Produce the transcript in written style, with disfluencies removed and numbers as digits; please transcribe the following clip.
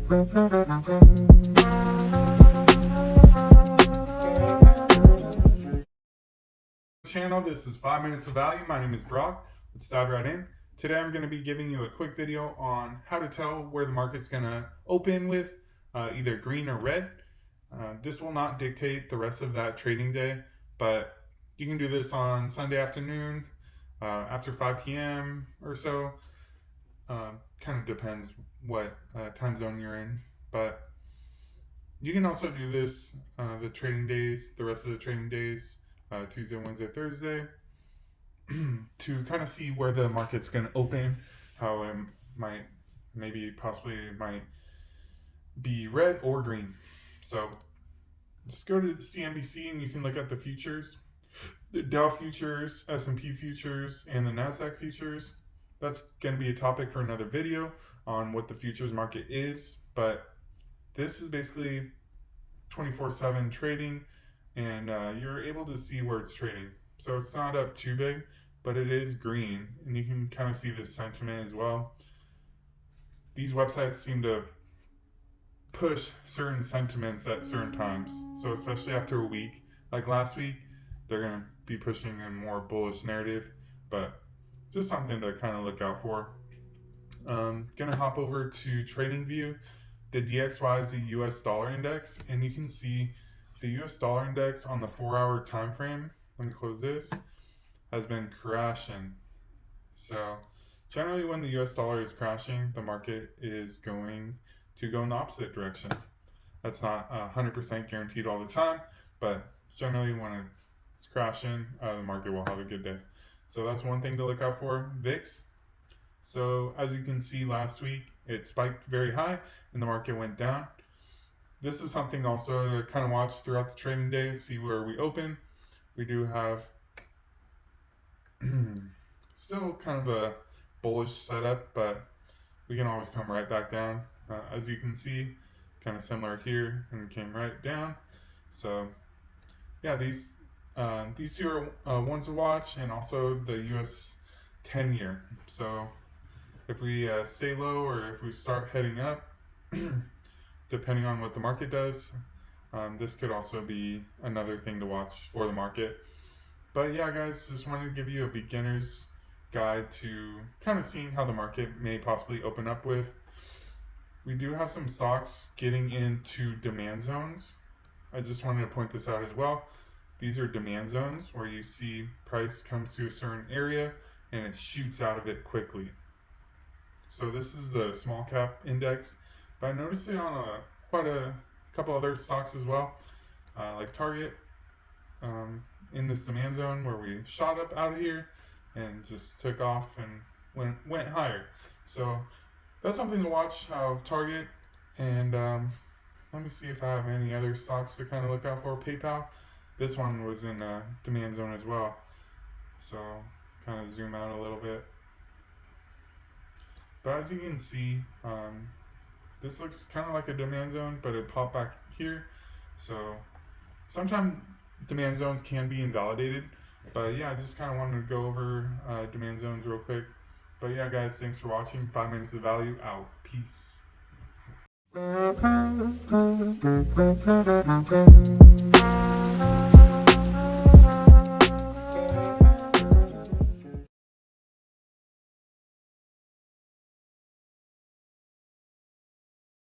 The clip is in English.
Channel. This is 5 Minutes of Value. My name is Brock. Let's dive right in. Today I'm going to be giving you a quick video on how to tell where the market's going to open with either green or red. This will not dictate the rest of that trading day, but you can do this on Sunday afternoon after 5 p.m. or so. Kind of depends what time zone you're in, but you can also do this the trading days, the rest of the trading days, Tuesday, Wednesday, Thursday, to kind of see where the market's going to open, how it might, possibly be red or green. So just go to the CNBC and you can look at the futures, the Dow futures, S&P futures, and the NASDAQ futures. That's going to be a topic for another video on what the futures market is, but this is basically 24/7 trading, and you're able to see where it's trading. So it's not up too big, but it is green, and you can kind of see the sentiment as well. These websites seem to push certain sentiments at certain times. So especially after a week, like last week, they're going to be pushing a more bullish narrative, but just something to kind of look out for. Gonna hop over to TradingView. The DXY is the US dollar index, and you can see the US dollar index on the 4-hour time frame, let me close this, has been crashing. So generally when the US dollar is crashing, the market is going to go in the opposite direction. That's not 100% guaranteed all the time, but generally when it's crashing, the market will have a good day. So that's one thing to look out for. VIX. So as you can see, last week it spiked very high and the market went down. This is something also to kind of watch throughout the trading days, see where we open. We do have still kind of a bullish setup, but we can always come right back down. As you can see, kind of similar here, and came right down. So yeah, these two are ones to watch, and also the US 10-year. So if we stay low or if we start heading up, depending on what the market does, this could also be another thing to watch for the market. But yeah, guys, just wanted to give you a beginner's guide to kind of seeing how the market may possibly open up with. We do have some stocks getting into demand zones. I just wanted to point this out as well. These are demand zones where you see price comes to a certain area and it shoots out of it quickly. So this is the small cap index, but I noticed it on quite a couple other stocks as well, like Target, in this demand zone where we shot up out of here and just took off and went higher. So that's something to watch, how Target, and let me see if I have any other stocks to kind of look out for. PayPal, this one was in a demand zone as well. So kind of zoom out a little bit. But as you can see, this looks kind of like a demand zone, but it popped back here. So sometimes demand zones can be invalidated. But yeah, I just kind of wanted to go over demand zones real quick. But yeah, guys, thanks for watching. 5 Minutes of Value out. Peace.